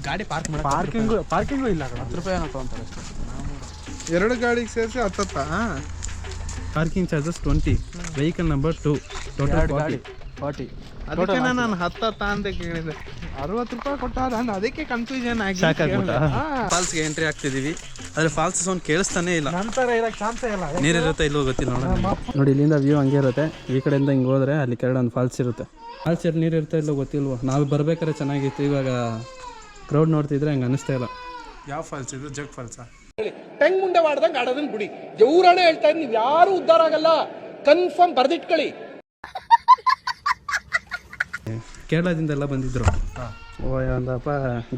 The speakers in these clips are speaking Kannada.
ಗಾಡಿ ಪಾರ್ಕಿಂಗು ಇಲ್ಲ. 10 ರೂಪಾಯಿ ಏನೋ ತೊಗೊಂತಾರೆ ಅಷ್ಟೇ. 2 ಗಾಡಿಗೆ ಸೇರಿಸಿ 10. Parking charges 20, vehicle number 2, total 40. ಅದಕ್ಕೆ ನಾನು 10 ಅಂತ ಕೇಳಿದೆ. 60 ರೂಪಾಯಿ ಕೊಟ್ಟ. ನಾನು ಅದಕ್ಕೆ ಕನ್ಫ್ಯೂಷನ್ ಆಗಿ ಫಾಲ್ಸ್ಗೆ ಎಂಟ್ರಿ ಆಗ್ತಿದೀವಿ. ಆದ್ರೆ ಫಾಲ್ಸ್ ಸೌಂಡ್ ಕೇಳಿಸ್ತಾನೆ ಇಲ್ಲ. ನಂತರ ಇರಕ್ಕೆ ಚಾನ್ಸ್ ಇಲ್ಲ. ನೀರಿರುತ್ತೆ ಇಲ್ಲೋ ಗೊತ್ತಿಲ್ಲ ನೋಡಿ. ಇಲ್ಲಿಂದ ವ್ಯೂ ಹಂಗೆ ಇರುತ್ತೆ. ಈ ಕಡೆಯಿಂದ ಹಿಂಗೆ ಹೋದ್ರೆ ಅಲ್ಲಿ ಕೆಳಗಡೆ ಒಂದು ಫಾಲ್ಸ್ ಇರುತ್ತೆ. ಫಾಲ್ಸ್ ನೀರು ಇರುತ್ತೆ ಇಲ್ಲೋ ಗೊತ್ತಿಲ್ವೋ. ನಾವು ಬರ್ಬೇಕಾದ್ರೆ ಚೆನ್ನಾಗಿತ್ತು. ಇವಾಗ ಕ್ರೌಡ್ ನೋಡ್ತಿದ್ರೆ ಹಂಗೆ ಅನಿಸ್ತಾ ಇಲ್ಲ. ಯಾವ ಫಾಲ್ಸ್ ಇದು? ಜಗ್ ಫಾಲ್ಸಾ? ಟೆಂಗ್ ಮುಂದೆ ಮಾಡ್ದಂಗೆ ಆಡೋದನ್ನ ಬಿಡಿ. ಜೌರಾಣೆ ಹೇಳ್ತಾ ಇದ್ದೀನಿ, ನೀವು ಯಾರು ಉದ್ಧಾರ ಆಗಲ್ಲ. ಕನ್ಫರ್ಮ್ ಬರ್ದಿಟ್ಕೊಳ್ಳಿ. ಕೇರಳದಿಂದ ಎಲ್ಲ ಬಂದಿದ್ರು. ಒಂದಪ್ಪ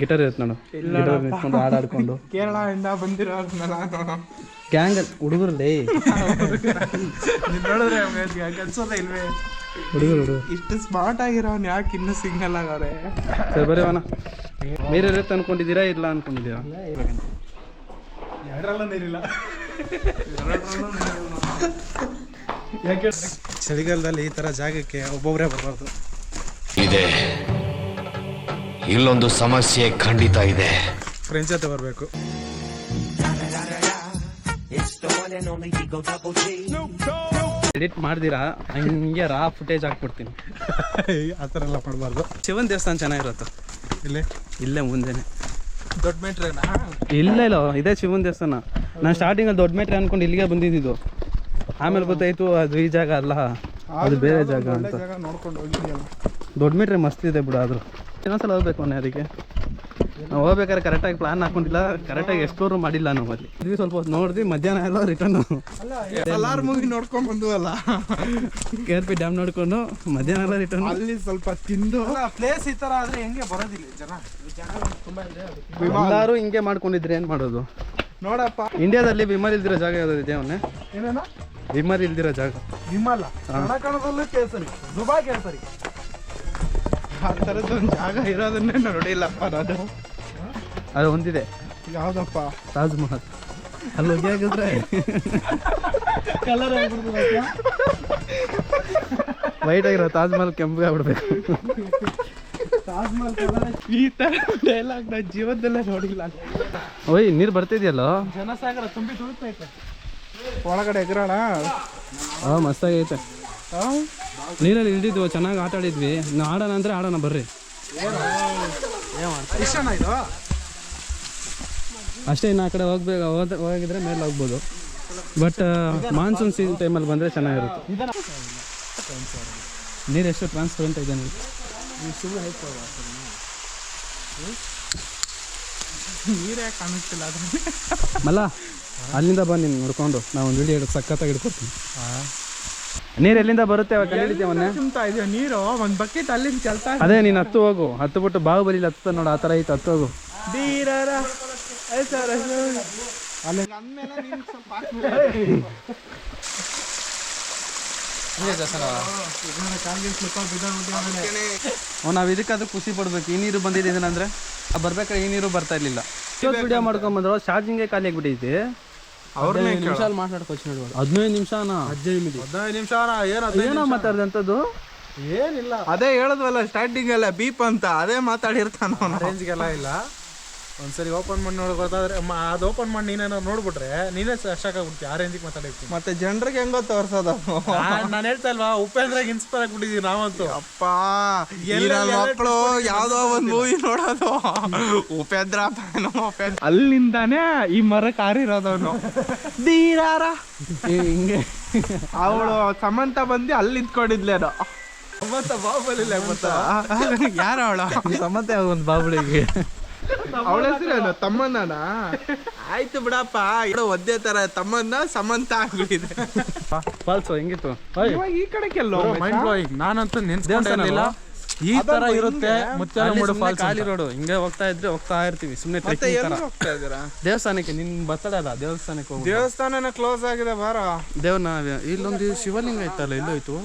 ಗಿಟಾರ್ ಇರುತ್ತೆ ನೋಡು. ಗಿಟಾರ್ ನಿಂತ್ಕೊಂಡು ಹಾಡಾಡ್ಕೊಂಡು ಕೇರಳದಿಂದ ಬಂದಿರೋ ಗ್ಯಾಂಗ್ ಹುಡುಗರಲ್ಲಿ ನೋಡಿದ್ರೆ ಕನ್ಸೋದೇ ಇಲ್ವೇ? ಹುಡುಗರು ಇಷ್ಟು ಸ್ಮಾರ್ಟ್ ಆಗಿರೋನ್ ಯಾಕೆ ಇನ್ನೂ ಸಿಗ್ನಲ್ ಆಗವ್ರೆ? ಸರಿ ಬರೀವನ. ನೀರಿರುತ್ತೆ ಅನ್ಕೊಂಡಿದ್ದೀರಾ ಇಲ್ಲ ಅನ್ಕೊಂಡಿದ್ದೀರಾ? ಎರಡರಲ್ಲ ನೀರಿಲ್ಲ. ಯಾಕೆ ಚಳಿಗಾಲದಲ್ಲಿ ಈ ಥರ ಜಾಗಕ್ಕೆ ಒಬ್ಬೊಬ್ಬರೇ ಬರಬಾರ್ದು. ಇದೆ, ಇಲ್ಲೊಂದು ಸಮಸ್ಯೆ ಖಂಡಿತ ಇದೆ. ಫ್ರೆಂಡ್ಸ್ ಜೊತೆ ಬರಬೇಕು. ಎಡಿಟ್ ಮಾಡ್ದಿರಾ ಹಂಗೆ ರಾ ಫುಟೇಜ್ ಹಾಕ್ಬಿಡ್ತೀನಿ. ಆ ಥರ ಎಲ್ಲ ಮಾಡಬಾರ್ದು. ಶಿವನ್ ದೇವಸ್ಥಾನ ಚೆನ್ನಾಗಿರುತ್ತೆ. ಇಲ್ಲೇ ಮುಂದೆನೆ. ದೊಡ್ಡ ಮೇಟ್ರೇನಾ? ಇಲ್ಲ ಇದೇ ಶಿವನ್ ದೇವಸ್ಥಾನ. ನಾನು ಸ್ಟಾರ್ಟಿಂಗಲ್ಲಿ ದೊಡ್ಡ ಮೇಟ್ರೆ ಅನ್ಕೊಂಡು ಇಲ್ಲಿಗೆ ಬಂದಿದ್ದು. ಆಮೇಲೆ ಗೊತ್ತಾಯ್ತು ಅದು ಈ ಜಾಗ ಅಲ್ಲ, ಅದು ಬೇರೆ ಜಾಗ ಅಂತ. ನೋಡ್ಕೊಂಡು ಹೋಗಿದ್ಯಲ್ಲ. ದೊಡ್ಡ ಮೀಟ್ರೆ ಮಸ್ತ್ ಇದೆ ಬಿಡು. ಆದರೂ ಇನ್ನೊಂದ್ಸಲ ಹೋಗ್ಬೇಕು ಅದಕ್ಕೆ. ನಾವು ಹೋಗ್ಬೇಕಾದ್ರೆ ಕರೆಕ್ಟಾಗಿ ಪ್ಲಾನ್ ಹಾಕೊಂಡಿಲ್ಲ, ಕರೆಕ್ಟಾಗಿ ಎಕ್ಸ್ಪ್ಲೋರು ಮಾಡಿಲ್ಲ ನಾವು. ಅಲ್ಲಿ ಇದ್ವಿ ಸ್ವಲ್ಪ ಹೊತ್ತು ನೋಡಿದ್ವಿ, ಮಧ್ಯಾಹ್ನ ಎಲ್ಲ ರಿಟರ್ನ್. ಎಲ್ಲಾರು ಮೂವಿ ನೋಡ್ಕೊಂಡು ಬಂದ್ವಲ್ಲ, KRP ಡ್ಯಾಮ್ ನೋಡ್ಕೊಂಡು ಮಧ್ಯಾಹ್ನ ಎಲ್ಲ ರಿಟರ್ನ್. ಅಲ್ಲಿ ಸ್ವಲ್ಪ ತಿಂದು. ಪ್ಲೇಸ್ ಈ ಥರ ಆದರೆ ಹೆಂಗೆ ಬರೋದಿಲ್ಲ ಜನ ತುಂಬ ಇದೆ. ಎಲ್ಲರೂ ಹಿಂಗೆ ಮಾಡ್ಕೊಂಡಿದ್ರೆ ಏನು ಮಾಡೋದು? ನೋಡಪ್ಪ, ಇಂಡಿಯಾದಲ್ಲಿ ವಿಮಲ್ ಇಲ್ದಿರೋ ಜಾಗ ಯಾವ್ದು ಇದೆ? ಅವನೇ ಏನೇನೋ ವಿಮಲ್ ಇಲ್ದಿರೋ ಜಾಗ. ವಿಮಲ ಕಣಕಣದಲ್ಲೂ ಕೇಸರಿ, ದುಬೈ ಕೇಸರಿ. ಆ ಥರದ್ದು ಒಂದು ಜಾಗ ಇರೋದನ್ನೇ ನೋಡಿಲ್ಲಪ್ಪ ನಾನು. ಅದು ಒಂದಿದೆ. ಯಾವುದಪ್ಪ? ತಾಜ್ ಮಹಲ್. ಅಲ್ಲಿ ಹೋಗಿ ಆಗಿದ್ರೆ ಕಲರ್ ಆಗ್ಬಿಡ್ತು. ವೈಟ್ ಆಗಿರೋ ತಾಜ್ ಮಹಲ್ ಕೆಂಪಗೆ ಆಗ್ಬಿಡ್ಬೇಕು. ತಾಜ್ ಮಹಲ್ ಕಲರ್. ಈ ಥರ ಡೈಲಾಗ್ ನಾನು ಜೀವನದಲ್ಲೇ ನೋಡಿಲ್ಲ. ಓಯ್ ನೀರು ಬರ್ತಿದ್ಯಲ್ಲ, ಜನಸಾಗರ ತುಂಬಿ ತುಳುತ್ತೈತೆ. ಒಳಗಡೆ ಎಗರೋಣ. ಮಸ್ತಾಗೈತೆ. ನೀರಲ್ಲಿ ಇಳಿದಿದ್ವು, ಚೆನ್ನಾಗಿ ಆಟ ಆಡಿದ್ವಿ. ನಾವು ಆಡೋಣ ಅಂದರೆ ಆಡೋಣ ಬರ್ರಿ. ಇಷ್ಟನ ಇದು ಅಷ್ಟೇ. ಇನ್ನು ಆ ಕಡೆ ಹೋಗಿದ್ರೆ ಮೇಲೆ ಹೋಗ್ಬೋದು. ಬಟ್ ಮಾನ್ಸೂನ್ ಸೀಸನ್ ಟೈಮಲ್ಲಿ ಬಂದರೆ ಚೆನ್ನಾಗಿರುತ್ತೆ. ನೀರು ಎಷ್ಟು ಟ್ರಾನ್ಸ್ಪರೆಂಟ್ ಇದೆ ನೀವು. ನೀರೇ ಕಾಣಿಸ್ತಿಲ್ಲ ಅದ್ರಲ್ಲಿ. ಮಲ್ಲ ಅಲ್ಲಿಂದ ಬಂದು ನೀನು ನೋಡ್ಕೊಂಡು ನಾವು ಒಂದು ವಿಡಿಯೋ ಸಖತ್ತಾಗಿ ಹಿಡ್ಕೊಡ್ತೀನಿ. ನೀರು ಎಲ್ಲಿಂದ ಬರುತ್ತೆ ಅವಾಗ ಕಂಡಿಡಿದ್ದೆ ಮೊನ್ನೆ. ತುಂಬ್ತಾ ಇದೆಯಾ ನೀರು? ಒಂದು ಬಕೆಟ್ ಅಲ್ಲಿಂದ ಚೆಲ್ತಾ. ಅದೇ ನೀನು ಹತ್ತು ಹೋಗು, ಹತ್ತು ಬಿಟ್ಟು ಬಾಹುಬಲಿ ಹತ್ತ ನೋಡು, ಆ ಥರ ಐತೆ. ಹತ್ತು ಹೋಗು. ನಾವು ಇದಕ್ಕಾದ್ರೂ ಖುಷಿ ಪಡ್ಬೇಕು. ಈ ನೀರು ಬಂದಿದೆ ಅಂದರೆ ಬರ್ಬೇಕಾದ್ರೆ ಈ ನೀರು ಬರ್ತಾ ಇರಲಿಲ್ಲ. ವಿಡಿಯೋ ಮಾಡ್ಕೊಂಬಂದ್ರು, ಚಾರ್ಜಿಂಗೇ ಖಾಲಿ ಆಗಿಬಿಟ್ಟೈತಿ. ಅವ್ರನ್ನೇ ನಿಮಿಷ ಮಾತಾಡ್ಕೊಚ್ಚಿ ನೋಡ್ಬೋದು. 15 ನಿಮಿಷನ 15 ನಿಮಿಷ ಏನೋ ಮಾತಾಡ್ದಂಥದ್ದು ಏನಿಲ್ಲ. ಅದೇ ಹೇಳಿದ್ವಲ್ಲ ಸ್ಟಾರ್ಟಿಂಗ್ ಎಲ್ಲ ಬೀಪ್ ಅಂತ, ಅದೇ ಮಾತಾಡಿರ್ತಾನ. ರೇಂಜ್ಗೆಲ್ಲ ಇಲ್ಲ. ಒಂದ್ಸರಿ ಓಪನ್ ಮಾಡಿ ನೋಡಿ ಗೊತ್ತಾದ್ರೆ ಅದು ಓಪನ್ ಮಾಡಿ ನೀನೇನೋ ನೋಡ್ಬಿಟ್ರೆ ನೀನೇ ಶಾಕ್ ಆಗ್ಬಿಡ್ತೀವಿ. ಆ ರೇಂಜಿಗೆ ಮಾತಾಡಿರ್ತೀವಿ. ಮತ್ತೆ ಜನರಿಗೆ ಹೆಂಗೋ ತೋರ್ಸೋದು. ನಾನು ಹೇಳ್ತಾ ಇಲ್ವಾ, ಉಪೇಂದ್ರಾಗ ಇನ್ಸ್ಪೈರ್ ಆಗ್ಬಿಟ್ಟಿದೀವಿ ನಾವಂತೂ. ಅಪ್ಪ ಮಕ್ಕಳು ಯಾವ್ದೋ ಒಂದು ಮೂವಿ ನೋಡೋದು, ಉಪೇಂದ್ರ ಅಲ್ಲಿಂದಾನೇ ಈ ಮರಕ್ಕೆ ಹಾರಿರೋದವನು. ದೀರಾರ ಹಿಂಗೆ ಅವಳು ಸಮಂತ ಬಂದು ಅಲ್ಲಿ ನಿಂತ್ಕೊಂಡಿದ್ಲೇನೋ. ಸಮಂತ ಬಾಹುಬಲಿಲ್ಲ ಗೊತ್ತಾ? ಯಾರ ಅವಳ? ಸಮಂತ ಒಂದು ಬಾಬುಳಿಗೆ ಅವಳ ಹೆಸರೇನು? ತಮ್ಮನ್ನ. ಆಯ್ತು ಬಿಡಪ್ಪ, ಒದ್ದೆ ತರ ತಮ್ಮನ್ನ ಸಮಂತ ಆಗ್ಬಿಟ್ಟಿದೆ. ಫಾಲ್ಸ್ ಹೆಂಗಿತ್ತು ಈ ಕಡೆ ಕೆಲವು ಮೈಂಡ್ ಬ್ಲೋಯಿಂಗ್. ನಾನಂತೂ ನೆನ್ಸ್ಕೊಂಡಿರಲಿಲ್ಲ ಈ ತರ ಇರುತ್ತೆ. ಮುಚ್ಚಲಮೂಡು ಫಾಲ್ಸ್ ಖಾಲಿ ರೋಡು. ಹಿಂಗೆ ಹೋಗ್ತಾ ಇರ್ತೀವಿ ಸುಮ್ಮನೆ. ಹೋಗ್ತಾ ಇದ್ದೀರಾ? ದೇವಸ್ಥಾನಕ್ಕೆ ನಿನ್ ಬರ್ತಡೆ ಅಲ್ಲ, ದೇವಸ್ಥಾನಕ್ಕೆ ಹೋಗಿ. ದೇವಸ್ಥಾನನ ಕ್ಲೋಸ್ ಆಗಿದೆ ಬಾರ. ದೇವ್ರನ್ನ ಇಲ್ಲೊಂದು ಶಿವಲಿಂಗ ಐತಲ್ಲ, ಎಲ್ಲೋಯ್ತು?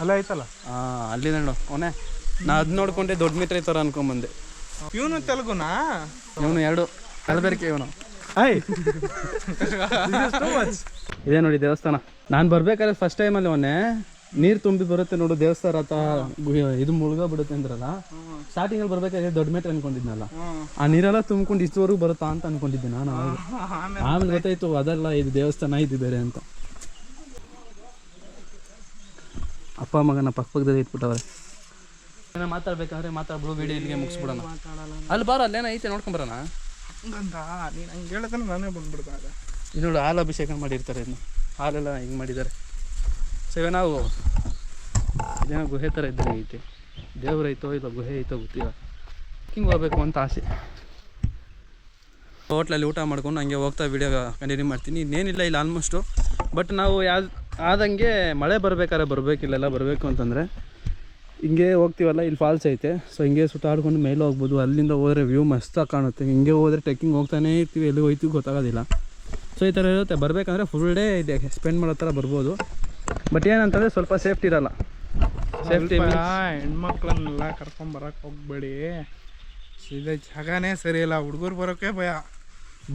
ಅಲ್ಲ ಐತಲ್ಲ, ಅಲ್ಲಿ ನೋಡು ಅವನೇ. ನಾ ಅದ್ ನೋಡ್ಕೊಂಡೆ ದೊಡ್ಡ ಮೀಟ್ರ್ ಐತಾರ ಅನ್ಕೊಂಬಂದೆ. ಇವನು ತೆಲುಗುನಾ? ಇವನು 2 ಕಲಬೆರಕೆ ಇವನು. ಇದೇ ನೋಡಿ ದೇವಸ್ಥಾನ. ನಾನು ಬರ್ಬೇಕಾದ್ರೆ ಫಸ್ಟ್ ಟೈಮಲ್ಲಿ ಮೊನ್ನೆ ನೀರು ತುಂಬಿ ಬರುತ್ತೆ ನೋಡು ದೇವಸ್ಥಾನ ಇದು ಮುಳುಗ ಬಿಡುತ್ತೆ ಅಂದ್ರಲ್ಲ, ಸ್ಟಾರ್ಟಿಂಗಲ್ಲಿ ಬರ್ಬೇಕಾದ್ರೆ ದೊಡ್ಡ ಮೇಟ್ರ್ ಅನ್ಕೊಂಡಿದ್ನಲ್ಲ, ಆ ನೀರೆಲ್ಲ ತುಂಬ್ಕೊಂಡು ಇಷ್ಟವರೆಗೂ ಬರುತ್ತಾ ಅಂತ ಅನ್ಕೊಂಡಿದ್ದೆ ನಾನು. ಆಮೇಲೆ ಗೊತ್ತಾಯ್ತು ಅದಲ್ಲ, ಇದು ದೇವಸ್ಥಾನ ಇದು ಬೇರೆ ಅಂತ. ಅಪ್ಪ ಮಗನ ಪಕ್ಕದಲ್ಲಿ ಇಟ್ಬಿಟ್ಟವ್ರೆ. ಏನೋ ಮಾತಾಡ್ಬೇಕಾದ್ರೆ ಮಾತಾಡ್ಬಿಡು, ವಿಡಿಯೋ ಇಲ್ಲಿಗೆ ಮುಗಿಸ್ಬಿಡೋಣ. ಅಲ್ಲಿ ಬಾರ, ಅಲ್ಲೇನೋ ಐತೆ ನೋಡ್ಕೊಂಬರೋಣ. ನೀನು ಹಂಗೆ ಹೇಳಿದ್ರೆ ನಾನೇ ಬಂದ್ಬಿಡ್ತಾರೆ. ಇದು ನೋಡಿ ಹಾಲು ಅಭಿಷೇಕ ಮಾಡಿರ್ತಾರೆ, ಇನ್ನು ಹಾಲೆಲ್ಲ ಹಿಂಗೆ ಮಾಡಿದ್ದಾರೆ. ಸೊ ಇವಾಗ ನಾವು ಇದೇನೋ ಗುಹೆ ಥರ ಇದ್ದಂಗೆ ಐತೆ, ದೇವ್ರೈತೋ ಇಲ್ಲ ಗುಹೆ ಐತೋ ಗೊತ್ತಿಲ್ಲ. ಹಿಂಗೆ ಹೋಗ್ಬೇಕು ಅಂತ ಆಸೆ. ಹೋಟ್ಲಲ್ಲಿ ಊಟ ಮಾಡ್ಕೊಂಡು ಹಂಗೆ ಹೋಗ್ತಾ ವೀಡಿಯೋ ಕಂಟಿನ್ಯೂ ಮಾಡ್ತೀನಿ. ಇನ್ನೇನಿಲ್ಲ ಇಲ್ಲಿ ಆಲ್ಮೋಸ್ಟು. ಬಟ್ ನಾವು ಆದಂಗೆ ಮಳೆ ಬರಬೇಕಾದ್ರೆ ಬರಬೇಕಿಲ್ಲೆಲ್ಲ ಬರಬೇಕು ಅಂತಂದರೆ ಹಿಂಗೆ ಹೋಗ್ತೀವಲ್ಲ, ಇಲ್ಲಿ ಫಾಲ್ಸ್ ಐತೆ. ಸೊ ಹಿಂಗೆ ಸುತ್ತಾಡ್ಕೊಂಡು ಮೇಲೆ ಹೋಗ್ಬೋದು. ಅಲ್ಲಿಂದ ಹೋದರೆ ವ್ಯೂ ಮಸ್ತಾಗಿ ಕಾಣುತ್ತೆ. ಹಿಂಗೆ ಹೋದರೆ ಟ್ರೆಕ್ಕಿಂಗ್ ಹೋಗ್ತಾನೇ ಇರ್ತೀವಿ, ಎಲ್ಲಿ ಹೋಯ್ತೀವಿ ಗೊತ್ತಾಗೋದಿಲ್ಲ. ಸೊ ಈ ಥರ ಇರುತ್ತೆ. ಬರಬೇಕಂದ್ರೆ ಫುಲ್ ಡೇ ಇದೆ ಸ್ಪೆಂಡ್ ಮಾಡೋ ಥರ ಬರ್ಬೋದು. ಬಟ್ ಏನಂತಂದರೆ ಸ್ವಲ್ಪ ಸೇಫ್ಟಿ ಇರೋಲ್ಲ. ಸೇಫ್ಟಿ ಹೆಣ್ಮಕ್ಳನ್ನೆಲ್ಲ ಕರ್ಕೊಂಬರಕ್ಕೆ ಹೋಗ್ಬೇಡಿ. ಸೀದಾ ಜಾಗನೇ ಸರಿ ಇಲ್ಲ, ಹುಡುಗರು ಬರೋಕ್ಕೆ ಭಯ.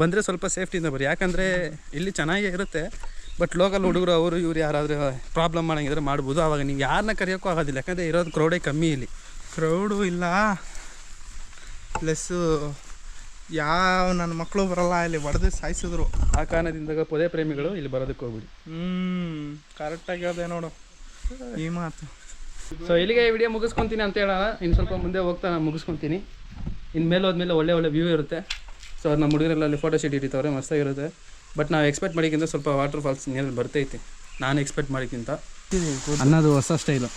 ಬಂದರೆ ಸ್ವಲ್ಪ ಸೇಫ್ಟಿಯಿಂದ ಬರ್ರಿ. ಯಾಕಂದರೆ ಇಲ್ಲಿ ಚೆನ್ನಾಗೇ ಇರುತ್ತೆ. ಬಟ್ ಲೋಕಲ್ ಹುಡುಗರು ಅವರು ಇವ್ರು ಯಾರಾದರೂ ಪ್ರಾಬ್ಲಮ್ ಮಾಡೋಂಗಿದ್ರೆ ಮಾಡ್ಬೋದು. ಆವಾಗ ನೀವು ಯಾರನ್ನ ಕರೆಯೋಕ್ಕೂ ಆಗೋದಿಲ್ಲ, ಯಾಕಂದರೆ ಇರೋದು ಕ್ರೌಡೇ ಕಮ್ಮಿ ಇಲ್ಲಿ. ಕ್ರೌಡು ಇಲ್ಲ, ಪ್ಲಸ್ಸು ಯಾವ ನನ್ನ ಮಕ್ಕಳು ಬರೋಲ್ಲ, ಇಲ್ಲಿ ಹೊಡೆದು ಸಾಯಿಸಿದ್ರು. ಆ ಕಾರಣದಿಂದ ಪೊದೆ ಪ್ರೇಮಿಗಳು ಇಲ್ಲಿ ಬರೋದಕ್ಕೆ ಹೋಗ್ಬಿಡಿ. ಕರೆಕ್ಟಾಗಿ ಅದೇ ನೋಡು ಈ ಮಾತು. ಸೊ ಇಲ್ಲಿಗೆ ವಿಡಿಯೋ ಮುಗಿಸ್ಕೊತೀನಿ ಅಂತ ಹೇಳೋಣ. ಇನ್ನು ಸ್ವಲ್ಪ ಮುಂದೆ ಹೋಗ್ತಾ ನಾನು ಮುಗಿಸ್ಕೊತೀನಿ. ಇನ್ನು ಮೇಲೆ ಹೋದ್ಮೇಲೆ ಒಳ್ಳೆ ವ್ಯೂ ಇರುತ್ತೆ. ಸೊ ನಮ್ಮ ಹುಡುಗರೆಲ್ಲ ಅಲ್ಲಿ ಫೋಟೋ ಶೂಟ್ ಹಿಡಿತವ್ರೆ, ಮಸ್ತಾಗಿರುತ್ತೆ. ಬಟ್ ನಾವು ಎಕ್ಸ್ಪೆಕ್ಟ್ ಮಾಡಿಕ್ಕಿಂತ ಸ್ವಲ್ಪ ವಾಟರ್ ಫಾಲ್ಸ್ ನೀರಲ್ಲಿ ಬರ್ತೈತಿ, ನಾನು ಎಕ್ಸ್ಪೆಕ್ಟ್ ಮಾಡಿಕ್ಕಿಂತ. ಅನ್ನೋದು ಹೊಸ ಸ್ಟೈಲು.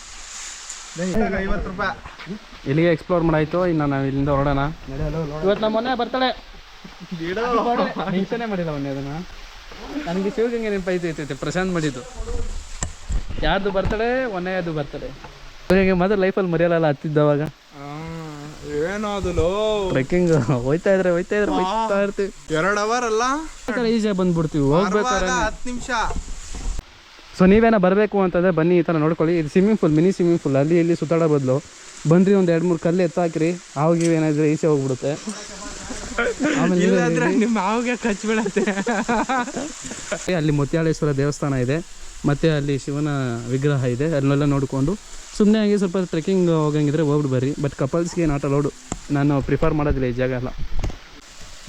50 ರೂಪಾಯಿ ಇಲ್ಲಿಗೆ ಎಕ್ಸ್ಪ್ಲೋರ್ ಮಾಡಾಯಿತು. ಇನ್ನು ನಾವು ಇಲ್ಲಿಂದ ಹೊರಡೋಣ. ಇವತ್ತು ನಮ್ಮ ಮೊನ್ನೆ ಬರ್ತಾಳೆ, ಹಿಂಸೆನೇ ಮಾಡಿಲ್ಲ ಮೊನ್ನೆ. ಅದನ್ನು ನನಗೆ ಶಿವಗಂಗೆ ನೆನಪೈತೈತೈತೆ, ಪ್ರಶಾಂತ್ ಮಾಡಿದ್ದು. ಯಾರ್ದು ಬರ್ತಾಳೆ, ಮೊನ್ನೆಯದು ಬರ್ತಾಳೆ. ಶಿವಗಂಗೆ ಮೊದಲು ಲೈಫಲ್ಲಿ ಮರೆಯಲ್ಲ ಹತ್ತಿದ್ದವಾಗ. ಏನೋ ಅದು ಟ್ರೆಕ್ಕಿಂಗ್ ಹೋಯ್ತಾ ಇದ್ರೆ ಹೋಯ್ತಾ ಇರ್ತೀವಿ. 2 ಅವರ್ ಅಲ್ಲ, ಈಸಿಯಾಗಿ ಬಂದ್ಬಿಡ್ತೀವಿ. ಹೋಗ್ಬೇಕಾದ್ರೆ 10 ನಿಮಿಷ. ಸೊ ನೀವೇನೋ ಬರಬೇಕು ಅಂತಂದರೆ ಬನ್ನಿ, ಈ ಥರ ನೋಡ್ಕೊಳ್ಳಿ. ಇದು swimming pool, mini swimming pool. ಅಲ್ಲಿ ಇಲ್ಲಿ ಸುತ್ತಾಡೋ ಬದಲು ಬಂದ್ರಿ ಒಂದು 2-3 ಕಲ್ಲು ಎತ್ತಾಕ್ರಿ, ಆವಾಗ ಏನಾದ್ರೆ ಈಸಿ ಹೋಗ್ಬಿಡುತ್ತೆ. ಆಮೇಲೆ ನಿಮ್ಮ ಆವಾಗ ಖರ್ಚು ಬೀಳುತ್ತೆ. ಅಲ್ಲಿ ಮುತ್ಯಾಳೇಶ್ವರ ದೇವಸ್ಥಾನ ಇದೆ, ಮತ್ತು ಅಲ್ಲಿ ಶಿವನ ವಿಗ್ರಹ ಇದೆ. ಅಲ್ಲೆಲ್ಲ ನೋಡಿಕೊಂಡು ಸುಮ್ಮನೆ ಆಗಿ ಸ್ವಲ್ಪ ಟ್ರೆಕ್ಕಿಂಗ್ ಹೋಗಂಗಿದ್ರೆ ಹೋಗ್ಬಿಟ್ಟು ಬರ್ರಿ. ಬಟ್ ಕಪಲ್ಸ್ಗೆ ನಾಟ್ ಅಲೌಡು. ನಾನು ಪ್ರಿಫರ್ ಮಾಡೋದಿಲ್ಲ ಈ ಜಾಗ ಎಲ್ಲ.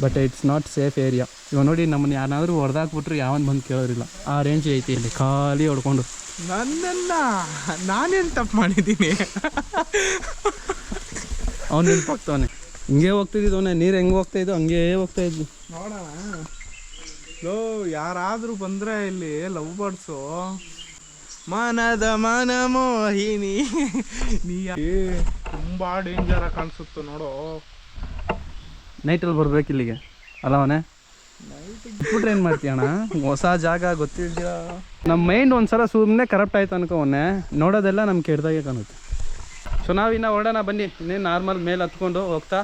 But it's not safe area. ಇವಾಗ ನೋಡಿ, ನಮ್ಮನ್ನು ಯಾರಾದರೂ ಹೊಡೆದಾಕ್ಬಿಟ್ರು ಯಾವನ್ ಬಂದು ಕೇಳೋರಿಲ್ಲ. ಆ ರೇಂಜ್ ಐತಿ ಇಲ್ಲಿ, ಖಾಲಿ ಹೊಡ್ಕೊಂಡು. ನಾನೇನು ತಪ್ಪು ಮಾಡಿದ್ದೀನಿ? ಅವ್ನು ನೆನಪಾಗ್ತವನೆ. ಹಿಂಗೆ ಹೋಗ್ತಿದ್ದವನೇ, ನೀರು ಹೆಂಗೆ ಹೋಗ್ತಾಯಿದ್ದು ಹಂಗೇ ಹೋಗ್ತಾಯಿದ್ದು. ನೋಡೋಣ ಯಾರಾದರೂ ಬಂದರೆ ಇಲ್ಲಿ ಲವ್ ಬರ್ಡ್ಸು, ಮನದ ಮನ ಮೋಹಿನಿ ನೀ ತುಂಬ ಡೇಂಜರ್ ಕಾಣಿಸುತ್ತೆ ನೋಡು. ನೈಟಲ್ಲಿ ಬರ್ಬೇಕು ಇಲ್ಲಿಗೆ ಅಲ್ಲ ಅವನೇ. ಬಿಟ್ಬಿಟ್ರೆ ಏನು ಮಾಡ್ತೀಯಣ್ಣ, ಹೊಸ ಜಾಗ ಗೊತ್ತಿದ್ಯಾ. ನಮ್ಮ ಮೈಂಡ್ ಒಂದ್ಸಲ ಸುಮ್ಮನೆ ಕರಪ್ಟ್ ಆಯ್ತು ಅನ್ಕೋವನ್ನೇ, ನೋಡೋದೆಲ್ಲ ನಮ್ಗೆ ಕೆಡ್ದಾಗೆ ಕಾಣುತ್ತೆ. ಸೊ ನಾವಿನ್ನು ಹೊರಡೋಣ ಬನ್ನಿ. ಇನ್ನೇನು ನಾರ್ಮಲ್ ಮೇಲೆ ಹತ್ಕೊಂಡು ಹೋಗ್ತಾ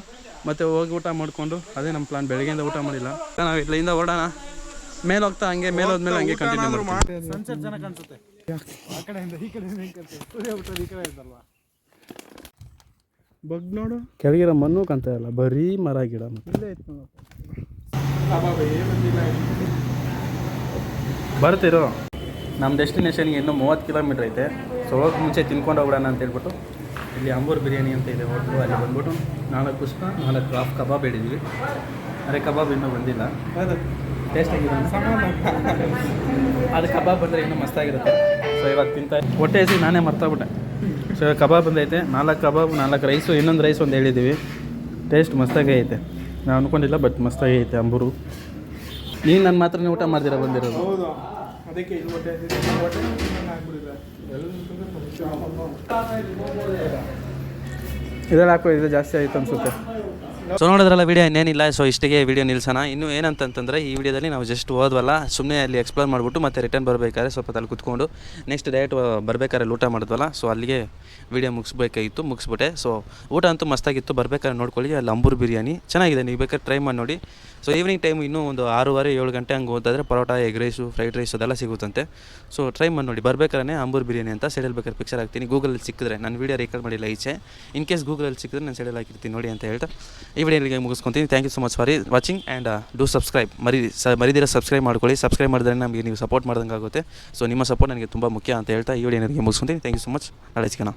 ಮತ್ತೆ ಹೋಗಿ ಊಟ ಮಾಡಿಕೊಂಡು, ಅದೇ ನಮ್ಮ ಪ್ಲಾನ್. ಬೆಳಗ್ಗೆಯಿಂದ ಊಟ ಮಾಡಿಲ್ಲ. ನಾವು ಇಲ್ಲಿಂದ ಹೊರಡೋಣ, ಮೇಲೆ ಹೋಗ್ತಾ ಹಂಗೆ ಮೇಲೆ ಹೋದ್ಮೇಲೆ ಹಂಗೆ ಕಂಟಿನ್ಯೂ ಮಾಡಿ. ಸನ್ಸೆಟ್ ಚೆನ್ನಾಗಿ ಕಾಣಿಸುತ್ತೆ. ಆ ಕಡೆಯಿಂದ ಈ ಕಡೆಯಿಂದ ಸೂರ್ಯ ಹುಟ್ಟೋದು ಈ ಕಡೆ ಇದ್ದಲ್ವಾ. ಬಗ್ ನೋಡು, ಕೆಳಗಿರೋ ಮಣ್ಣು ಕಾಣ್ತಾ ಇಲ್ಲ, ಬರೀ ಮರ ಗಿಡ. ಬರ್ತಿರೋ ನಮ್ಮ ಡೆಸ್ಟಿನೇಷನ್ಗೆ ಇನ್ನೂ 30 ಕಿಲೋಮೀಟ್ರ್ ಐತೆ. ಸೊ ಹೋಗಿ ಮುಂಚೆ ತಿನ್ಕೊಂಡು ಹೋಗೋಣ ಅಂತ ಹೇಳ್ಬಿಟ್ಟು ಇಲ್ಲಿ ಅಂಬೂರ್ ಬಿರಿಯಾನಿ ಅಂತ ಇದೆ ಹೋಟ್ಲು. ಅಲ್ಲಿ ಬಂದ್ಬಿಟ್ಟು 4 ಕುಷ್ಕ 4 ಹಾಫ್ ಕಬಾಬ್ ಹೇಳಿದ್ವಿ. ಅದೇ ಕಬಾಬ್ ಇನ್ನೂ ಬಂದಿಲ್ಲ. ಟೇಸ್ಟ್ ಆಗಿದೆ, ಅದು ಕಬಾಬ್ ಬಂದರೆ ಇನ್ನೂ ಮಸ್ತಾಗಿರುತ್ತೆ. ಸೊ ಇವಾಗ ತಿಂತಾ ಹೊಟ್ಟೆ ಹಸಿ ನಾನೇ ಮರ್ತೋಗ್ಬಿಟ್ಟೆ. ಸೊ ಕಬಾಬ್ ಬಂದೈತೆ, 4 ಕಬಾಬ್ 4 ರೈಸು, ಇನ್ನೊಂದು ರೈಸ್ ಒಂದು ಹೇಳಿದ್ದೀವಿ. ಟೇಸ್ಟ್ ಮಸ್ತಾಗೇ ಐತೆ, ನಾವು ಅಂದ್ಕೊಂಡಿಲ್ಲ ಬಟ್ ಮಸ್ತಾಗೇ ಐತೆ ಅಂಬೂರು. ನೀನು ನನ್ನ ಮಾತ್ರ ಊಟ ಮಾಡ್ದಿರ ಬಂದಿರೋದು. ಹೌದು, ಅದಕ್ಕೆ ಇದು ಹೊಟ್ಟೆ ಇದ್ರಲ್ಲಿ ಹಾಕೋ, ಇದು ಜಾಸ್ತಿ ಆಯಿತು ಅನಿಸುತ್ತೆ. ಸೊ ನೋಡಿದ್ರಲ್ಲ ವಿಡಿಯೋ, ಇನ್ನೇನಿಲ್ಲ. ಸೊ ಇಷ್ಟಿಗೆ ವಿಡಿಯೋ ನಿಲ್ಸೋಣ. ಇನ್ನೂ ಏನಂತಂತಂದರೆ ಈ ವಿಡಿಯೋದಲ್ಲಿ ನಾವು ಜಸ್ಟ್ ಹೋದ್ವಲ್ಲ, ಸುಮ್ಮನೆ ಅಲ್ಲಿ ಎಕ್ಸ್ಪ್ಲೋರ್ ಮಾಡಿಬಿಟ್ಟು ಮತ್ತೆ ರಿಟರ್ನ್ ಬರಬೇಕಾದ್ರೆ ಸ್ವಲ್ಪ ಅಲ್ಲಿ ಕುತ್ಕೊಂಡು ನೆಕ್ಸ್ಟ್ ಡೈರೆಕ್ಟ್ ಬರಬೇಕಾದ್ರೆ ಊಟ ಮಾಡಿದ್ವಲ್ಲ, ಸೊ ಅಲ್ಲಿಗೆ ವಿಡಿಯೋ ಮುಗಿಸ್ಬೇಕಾಗಿತ್ತು, ಮುಗಿಸ್ಬಿಟ್ಟೆ. ಸೊ ಊಟ ಅಂತೂ ಮಸ್ತಾಗಿತ್ತು. ಬರಬೇಕಾದ್ರೆ ನೋಡ್ಕೊಳ್ಳಿ, ಅಲ್ಲಿ ಅಂಬೂರ್ ಬಿರಿಯಾನಿ ಚೆನ್ನಾಗಿದೆ, ನೀವು ಬೇಕಾದ್ರೆ ಟ್ರೈ ಮಾಡಿ ನೋಡಿ. ಸೊ ಈವ್ನಿಂಗ್ ಟೈಮ್ ಇನ್ನೂ ಒಂದು 6:30-7 ಗಂಟೆ ಹಂಗೆ ಹೋದಾದರೆ parotta, egg rice, fried rice ಅದೆಲ್ಲ ಸಿಗುತ್ತಂತೆ. ಸೊ ಟ್ರೈ ಮಾಡಿ ನೋಡಿ. ಬರಬೇಕಾದ್ರೆ ಅಂಬೂರ್ ಬಿರಿಯಾನಿ ಅಂತ ಸೈಡಲ್ಲಿ ಬೇಕಾದ್ರೆ ಪಿಕ್ಚರ್ ಹಾಕ್ತೀನಿ. ಗೂಗಲಲ್ಲಿ ಸಿಕ್ಕಿದ್ರೆ, ನಾನು ವೀಡಿಯೋ ರೆಕಾರ್ಡ್ ಮಾಡಿಲ್ಲ ಈಚೆ, ಇನ್ ಕೇಸ್ ಗೂಗಲಲ್ಲಿ ಸಿಕ್ಕಿದ್ರೆ ನಾನು ಸೈಡಲ್ಲಿ ಹಾಕಿರ್ತೀನಿ ನೋಡಿ ಅಂತ ಹೇಳ್ತಾ ಈ ವಿಡಿಯೋ ಇಲ್ಲಿಗೆ ಮುಗಿಸ್ಕೊತೀನಿ. Thank you so much for watching and do subscribe. ಮರಿದಿರ ಸಬ್ಸ್ಕ್ರೈಬ್ ಮಾಡ್ಕೊಳ್ಳಿ. ಸಬ್ಸ್ಕ್ರೈಬ್ ಮಾಡಿದ್ರೆ ನಮಗೆ ನೀವು ಸಪೋರ್ಟ್ ಮಾಡ್ದಂಗೆ ಆಗುತ್ತೆ. ಸೊ ನಿಮ್ಮ ಸಪೋರ್ಟ್ ನನಗೆ ತುಂಬ ಮುಖ್ಯ ಅಂತ ಹೇಳ್ತಾ ಈ ವಿಡಿಯೋ ಇಲ್ಲಿಗೆ ಮುಗಿಸ್ಕೊತೀನಿ. Thank you so much. ನಾಳೆ ಸಿಗೋಣ.